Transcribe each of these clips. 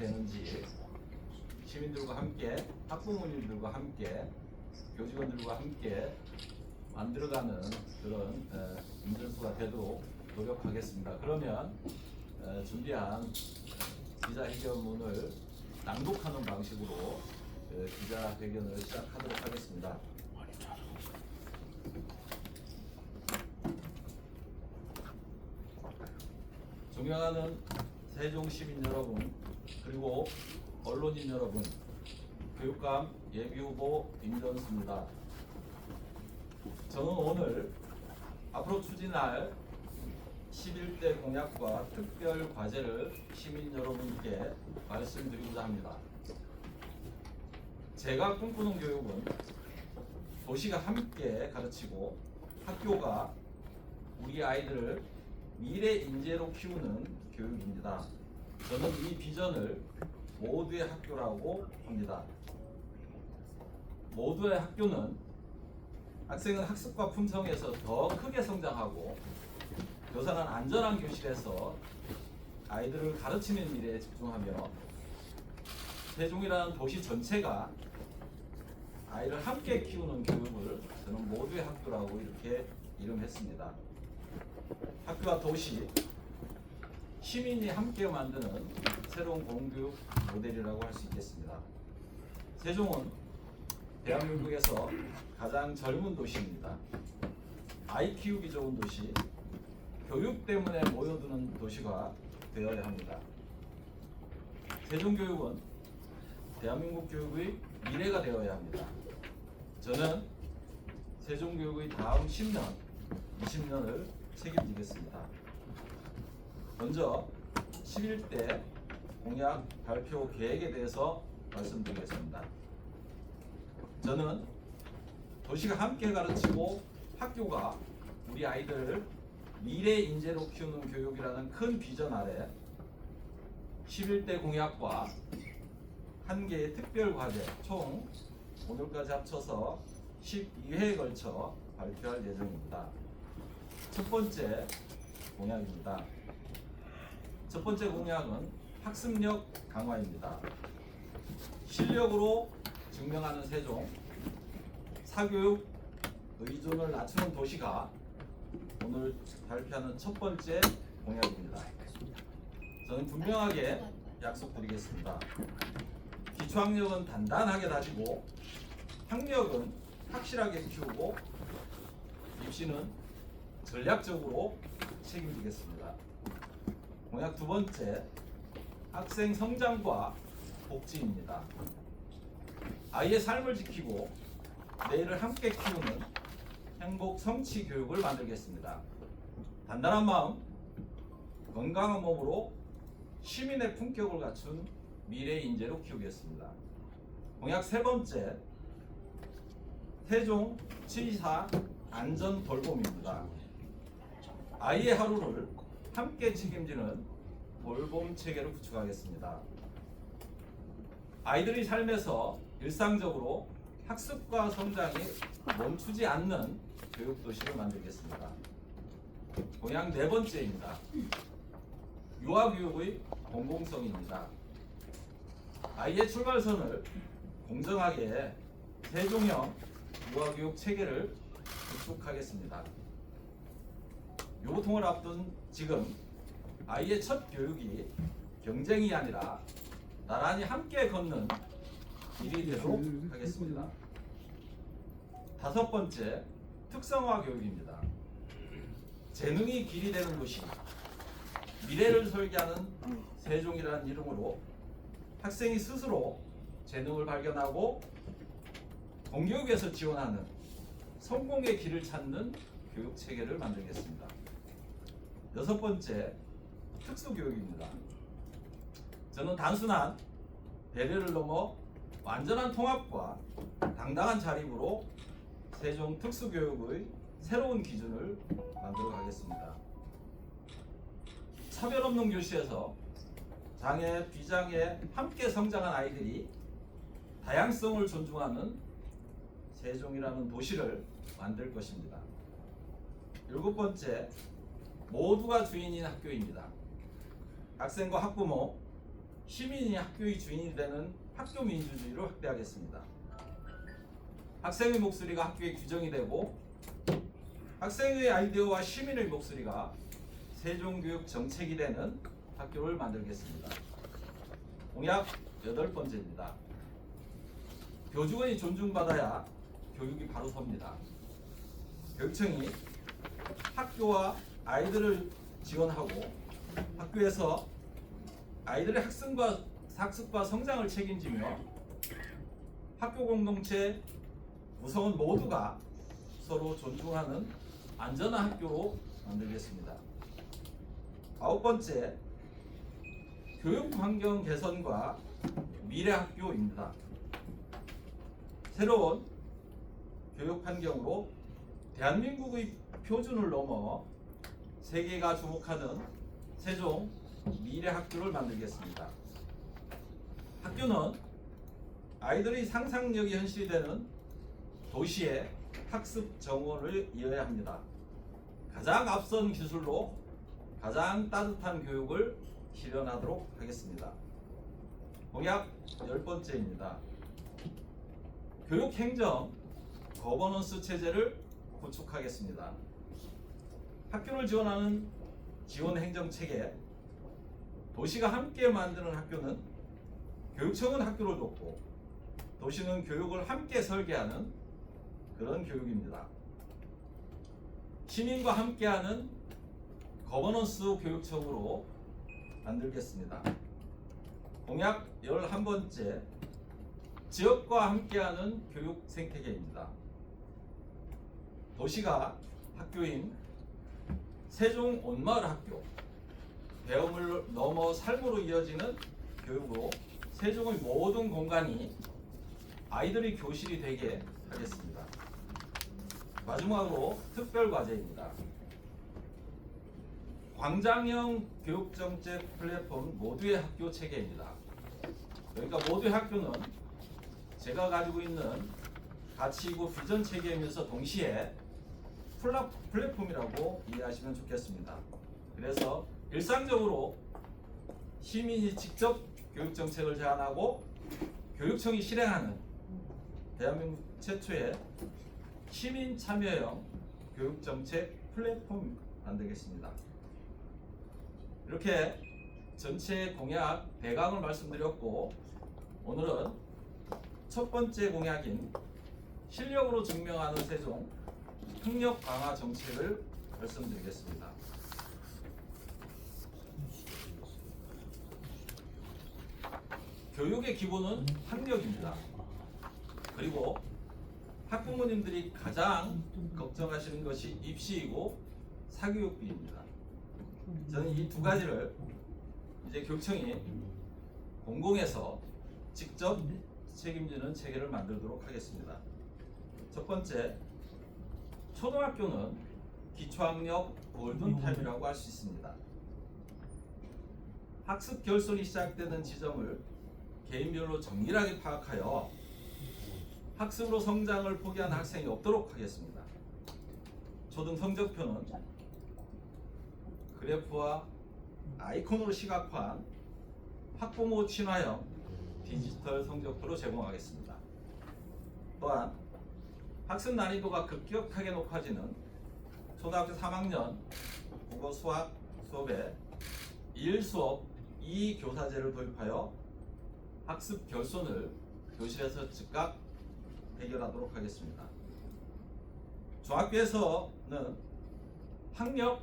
되는지 시민들과 함께, 학부모님들과 함께, 교직원들과 함께 만들어가는 그런 인전수가 되도록 노력하겠습니다. 그러면 준비한 기자회견문을 낭독하는 방식으로 기자회견을 시작하도록 하겠습니다. 존경하는 세종시민 여러분, 그리고 언론인 여러분, 교육감 예비후보 임전수입니다. 저는 오늘 앞으로 추진할 11대 공약과 특별 과제를 시민 여러분께 말씀드리고자 합니다. 제가 꿈꾸는 교육은 도시가 함께 가르치고 학교가 우리 아이들을 미래 인재로 키우는 교육입니다. 저는 이 비전을 모두의 학교라고 합니다. 모두의 학교는 학생은 학습과 품성에서 더 크게 성장하고 교사는 안전한 교실에서 아이들을 가르치는 일에 집중하며 세종이라는 도시 전체가 아이를 함께 키우는 교육을 저는 모두의 학교라고 이렇게 이름했습니다. 학교와 도시, 시민이 함께 만드는 새로운 공교육 모델이라고 할 수 있겠습니다. 세종은 대한민국에서 가장 젊은 도시입니다. 아이 키우기 좋은 도시, 교육 때문에 모여드는 도시가 되어야 합니다. 세종교육은 대한민국 교육의 미래가 되어야 합니다. 저는 세종교육의 다음 10년, 20년을 책임지겠습니다. 먼저 11대 공약 발표 계획에 대해서 말씀드리겠습니다. 저는 도시가 함께 가르치고 학교가 우리 아이들을 미래 인재로 키우는 교육이라는 큰 비전 아래 11대 공약과 한 개의 특별 과제 총 오늘까지 합쳐서 12회에 걸쳐 발표할 예정입니다. 첫 번째 공약입니다. 첫 번째 공약은 학습력 강화입니다. 실력으로 증명하는 세종, 사교육 의존을 낮추는 도시가 오늘 발표하는 첫 번째 공약입니다. 저는 분명하게 약속드리겠습니다. 기초학력은 단단하게 다지고 학력은 확실하게 키우고 입시는 전략적으로 책임지겠습니다. 공약 두 번째, 학생 성장과 복지입니다. 아이의 삶을 지키고 내일을 함께 키우는 행복 성취 교육을 만들겠습니다. 단단한 마음, 건강한 몸으로 시민의 품격을 갖춘 미래 인재로 키우겠습니다. 공약 세 번째, 세종 치사 안전 돌봄입니다. 아이의 하루를 함께 책임지는 돌봄 체계를 구축하겠습니다. 아이들의 삶에서 일상적으로 학습과 성장이 멈추지 않는 교육도시를 만들겠습니다. 공약 네 번째입니다. 유아교육의 공공성입니다. 아이의 출발선을 공정하게 세종형 유아교육 체계를 구축하겠습니다. 요통을 앞둔 지금 아이의 첫 교육이 경쟁이 아니라 나란히 함께 걷는 길이 되도록 하겠습니다. 다섯 번째, 특성화 교육입니다. 재능이 길이 되는 도시, 미래를 설계하는 세종이라는 이름으로 학생이 스스로 재능을 발견하고 공교육에서 지원하는 성공의 길을 찾는 교육 체계를 만들겠습니다. 여섯 번째, 특수교육입니다. 저는 단순한 배려를 넘어 완전한 통합과 당당한 자립으로 세종 특수교육의 새로운 기준을 만들어 가겠습니다. 차별 없는 교실에서 장애, 비장애 함께 성장한 아이들이 다양성을 존중하는 세종이라는 도시를 만들 것입니다. 일곱 번째, 모두가 주인인 학교입니다. 학생과 학부모, 시민이 학교의 주인이 되는 학교 민주주의를 확대하겠습니다. 학생의 목소리가 학교의 규정이 되고 학생의 아이디어와 시민의 목소리가 세종교육 정책이 되는 학교를 만들겠습니다. 공약 8번째입니다. 교직원이 존중받아야 교육이 바로 섭니다. 교육청이 학교와 아이들을 지원하고 학교에서 아이들의 학습과 성장을 책임지며 학교 공동체 구성원 모두가 서로 존중하는 안전한 학교로 만들겠습니다. 9번째, 교육 환경 개선과 미래 학교입니다. 새로운 교육 환경으로 대한민국의 표준을 넘어 세계가 주목하는 세종 미래 학교를 만들겠습니다. 학교는 아이들의 상상력이 현실이 되는 도시의 학습 정원을 이어야 합니다. 가장 앞선 기술로 가장 따뜻한 교육을 실현하도록 하겠습니다. 공약 10번째입니다. 교육행정 거버넌스 체제를 구축하겠습니다. 학교를 지원하는 지원행정체계, 도시가 함께 만드는 학교는 교육청은 학교를 돕고 도시는 교육을 함께 설계하는 그런 교육입니다. 시민과 함께하는 거버넌스 교육청으로 만들겠습니다. 공약 11번째, 지역과 함께하는 교육 생태계입니다. 도시가 학교인 세종 온마을 학교, 배움을 넘어 삶으로 이어지는 교육으로 세종의 모든 공간이 아이들의 교실이 되게 하겠습니다. 마지막으로 특별과제입니다. 광장형 교육정책 플랫폼 모두의 학교 체계입니다. 그러니까 모두의 학교는 제가 가지고 있는 가치이고 비전 체계이면서 동시에 플랫폼이라고 이해하시면 좋겠습니다. 그래서 일상적으로 시민이 직접 교육정책을 제안하고 교육청이 실행하는 대한민국 최초의 시민 참여형 교육정책 플랫폼 만들겠습니다. 이렇게 전체 공약 대강을 말씀드렸고, 오늘은 첫 번째 공약인 실력으로 증명하는 세종 학력 강화 정책을 말씀드리겠습니다. 교육의 기본은 학력입니다. 그리고 학부모님들이 가장 걱정하시는 것이 입시이고 사교육비입니다. 저는 이 두 가지를 이제 교육청이 공공에서 직접 책임지는 체계를 만들도록 하겠습니다. 첫 번째, 초등학교는 기초학력 골든타임이라고 할 수 있습니다. 학습 결손이 시작되는 지점을 개인별로 정밀하게 파악하여 학습으로 성장을 포기한 학생이 없도록 하겠습니다. 초등 성적표는 그래프와 아이콘으로 시각화한 학부모 친화형 디지털 성적표로 제공하겠습니다. 또한 학습 난이도가 급격하게 높아지는 초등학교 3학년 국어 수학 수업에 1수업 2교사제를 도입하여 학습 결손을 교실에서 즉각 해결하도록 하겠습니다. 중학교에서는 학력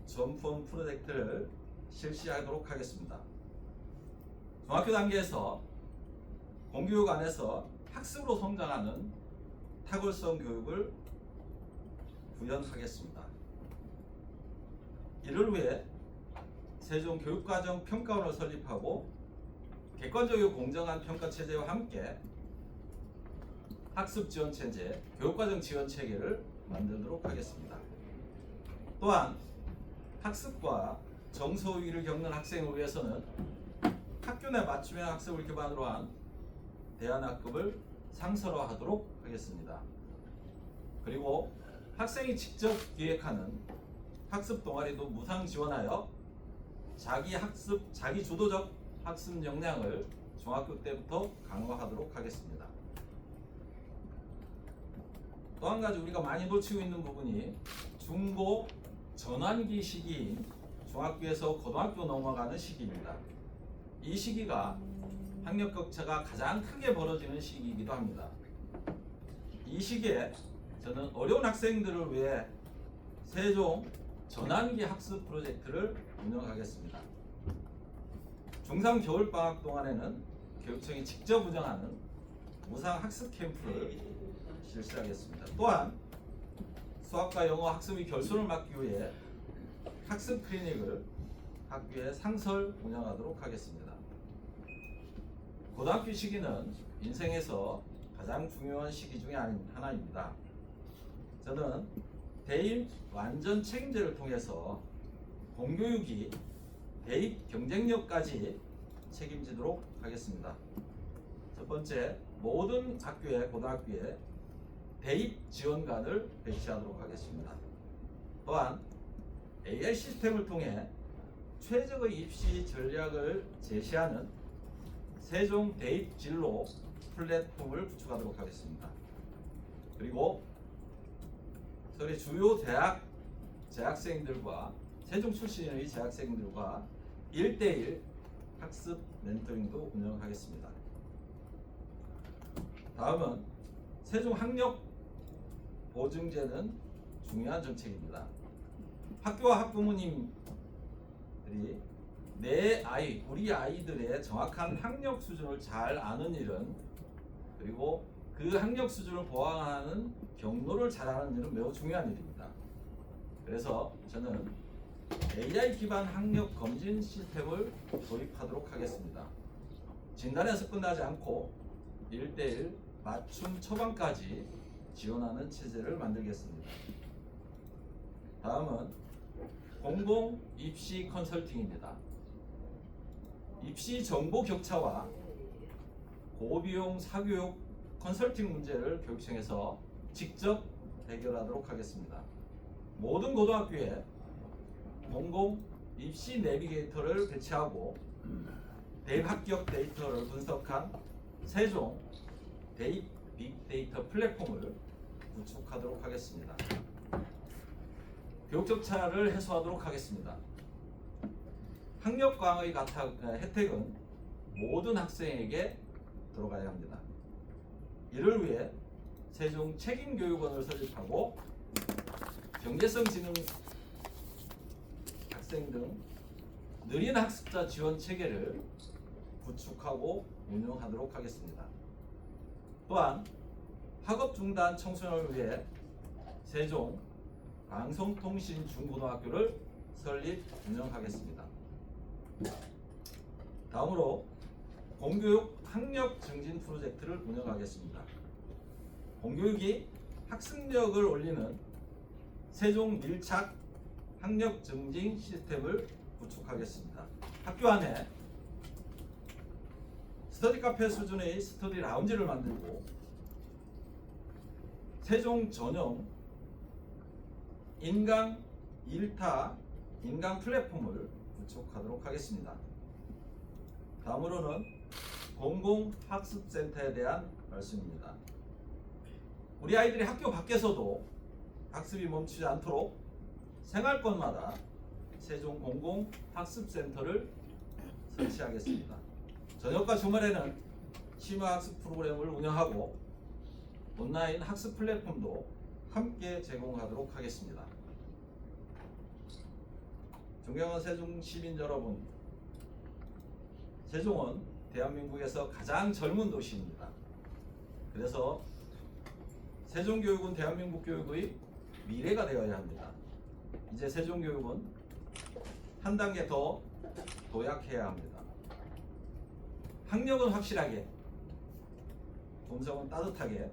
점프원 프로젝트를 실시하도록 하겠습니다. 중학교 단계에서 공교육 안에서 학습으로 성장하는 탁월성 교육을 구현하겠습니다. 이를 위해 세종 교육과정 평가원을 설립하고 객관적이고 공정한 평가 체제와 함께 학습 지원 체제, 교육과정 지원 체계를 만들도록 하겠습니다. 또한 학습과 정서 위기를 겪는 학생을 위해서는 학교 내 맞춤형 학습을 기반으로 한 대안학급을 상설화하도록 하겠습니다. 그리고 학생이 직접 기획하는 학습 동아리도 무상 지원하여 자기 학습, 자기 주도적 학습 역량을 중학교 때부터 강화하도록 하겠습니다. 또 한 가지 우리가 많이 놓치고 있는 부분이 중고 전환기 시기인 중학교에서 고등학교 넘어가는 시기입니다. 이 시기가 학력 격차가 가장 크게 벌어지는 시기이기도 합니다. 이 시기에 저는 어려운 학생들을 위해 세종 전환기 학습 프로젝트를 운영하겠습니다. 중3 겨울방학 동안에는 교육청이 직접 운영하는 무상 학습 캠프를 실시하겠습니다. 또한 수학과 영어 학습의 결손을 막기 위해 학습 클리닉을 학교에 상설 운영하도록 하겠습니다. 고등학교 시기는 인생에서 가장 중요한 시기 중에 하나입니다. 저는 대입 완전 책임제를 통해서 공교육이 대입 경쟁력까지 책임지도록 하겠습니다. 첫 번째, 모든 학교에 고등학교에 대입 지원관을 배치하도록 하겠습니다. 또한 AI 시스템을 통해 최적의 입시 전략을 제시하는 세종 대입 진로 플랫폼을 구축하도록 하겠습니다. 그리고 서울의 주요 대학 재학생들과 세종 출신의 재학생들과 1대1 학습 멘토링도 운영하겠습니다. 다음은 세종 학력 보증제는 중요한 정책입니다. 학교와 학부모님들이 우리 아이들의 정확한 학력 수준을 잘 아는 일은, 그리고 그 학력 수준을 보완하는 경로를 잘 아는 일은 매우 중요한 일입니다. 그래서 저는 AI 기반 학력 검진 시스템을 도입하도록 하겠습니다. 진단에서 끝나지 않고 1대1 맞춤 처방까지 지원하는 체제를 만들겠습니다. 다음은 공공 입시 컨설팅입니다. 입시 정보 격차와 고비용 사교육 컨설팅 문제를 교육청에서 직접 해결하도록 하겠습니다. 모든 고등학교에 공공 입시 내비게이터를 배치하고 대입 합격 데이터를 분석한 세종 대입 빅데이터 플랫폼을 구축하도록 하겠습니다. 교육 격차를 해소하도록 하겠습니다. 학력 강의 혜택은 모든 학생에게 들어가야 합니다. 이를 위해 세종 책임교육원을 설립하고 경제성 지능 학생 등 느린 학습자 지원 체계를 구축하고 운영하도록 하겠습니다. 또한 학업 중단 청소년을 위해 세종 방송통신 중고등학교를 설립 운영하겠습니다. 다음으로 공교육 학력 증진 프로젝트를 운영하겠습니다. 공교육이 학습력을 올리는 세종 밀착 학력 증진 시스템을 구축하겠습니다. 학교 안에 스터디 카페 수준의 스터디 라운지를 만들고 세종 전용 인강 일타 인강 플랫폼을 구축하도록 하겠습니다. 다음으로는 공공학습센터에 대한 말씀입니다. 우리 아이들이 학교 밖에서도 학습이 멈추지 않도록 생활권마다 세종 공공학습센터를 설치하겠습니다. 저녁과 주말에는 심화학습 프로그램을 운영하고 온라인 학습 플랫폼도 함께 제공하도록 하겠습니다. 존경하는 세종 시민 여러분, 세종은 대한민국에서 가장 젊은 도시입니다. 그래서 세종교육은 대한민국 교육의 미래가 되어야 합니다. 이제 세종교육은 한 단계 더 도약해야 합니다. 학력은 확실하게, 음성은 따뜻하게,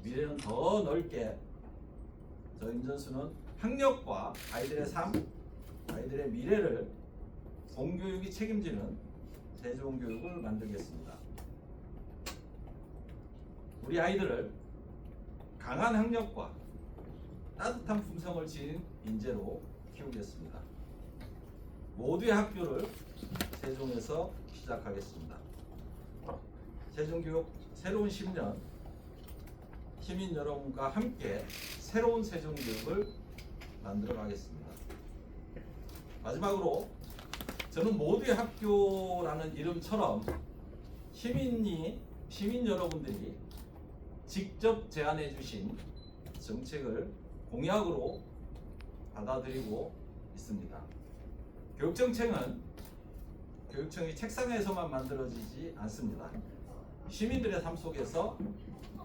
미래는 더 넓게, 저 임전수는 학력과 아이들의 삶, 아이들의 미래를 공교육이 책임지는 세종교육을 만들겠습니다. 우리 아이들을 강한 학력과 따뜻한 품성을 지닌 인재로 키우겠습니다. 모두의 학교를 세종에서 시작하겠습니다. 세종교육 새로운 10년 시민 여러분과 함께 새로운 세종교육을 만들어 가겠습니다. 마지막으로 저는 모두의 학교라는 이름처럼 시민 여러분들이 직접 제안해 주신 정책을 공약으로 받아들이고 있습니다. 교육정책은 교육청이 책상에서만 만들어지지 않습니다. 시민들의 삶 속에서,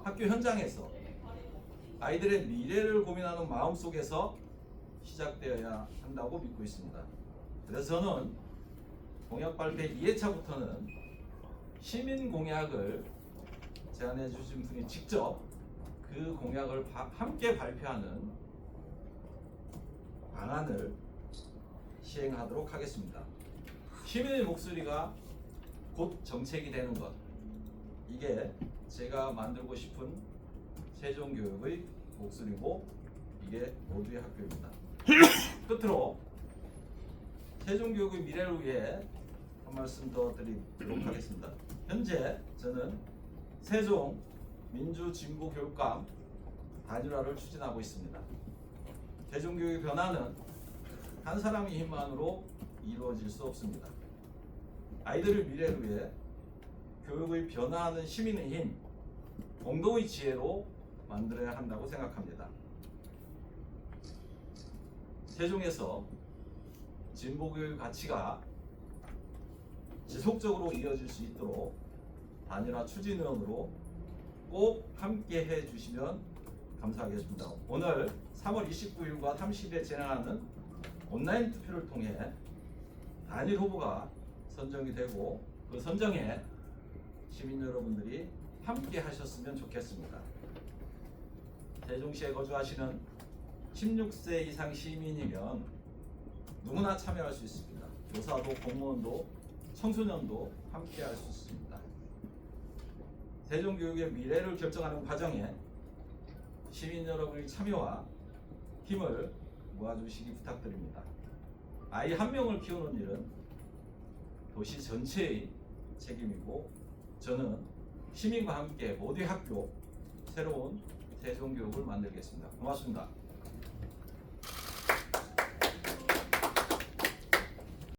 학교 현장에서, 아이들의 미래를 고민하는 마음 속에서 시작되어야 한다고 믿고 있습니다. 그래서 저는 공약 발표 2회차부터는 시민 공약을 제안해 주신 분이 직접 그 공약을 함께 발표하는 방안을 시행하도록 하겠습니다. 시민의 목소리가 곧 정책이 되는 것, 이게 제가 만들고 싶은 세종교육의 목소리고 이게 모두의 학교입니다. 끝으로 세종교육의 미래를 위해 한 말씀 더 드리도록 하겠습니다. 현재 저는 세종 민주진보교육감 단일화를 추진하고 있습니다. 세종교육의 변화는 한 사람의 힘만으로 이루어질 수 없습니다. 아이들의 미래를 위해 교육의 변화하는 시민의 힘, 공동의 지혜로 만들어야 한다고 생각합니다. 세종에서 진보교육 가치가 지속적으로 이어질 수 있도록 단일화 추진위원으로 꼭 함께 해주시면 감사하겠습니다. 오늘 3월 29일과 30일에 진행하는 온라인 투표를 통해 단일 후보가 선정이 되고 그 선정에 시민 여러분들이 함께 하셨으면 좋겠습니다. 세종시에 거주하시는 16세 이상 시민이면 누구나 참여할 수 있습니다. 교사도 공무원도 청소년도 함께 할 수 있습니다. 세종교육의 미래를 결정하는 과정에 시민 여러분의 참여와 힘을 모아주시기 부탁드립니다. 아이 한 명을 키우는 일은 도시 전체의 책임이고 저는 시민과 함께 모두의 학교, 새로운 세종교육을 만들겠습니다. 고맙습니다.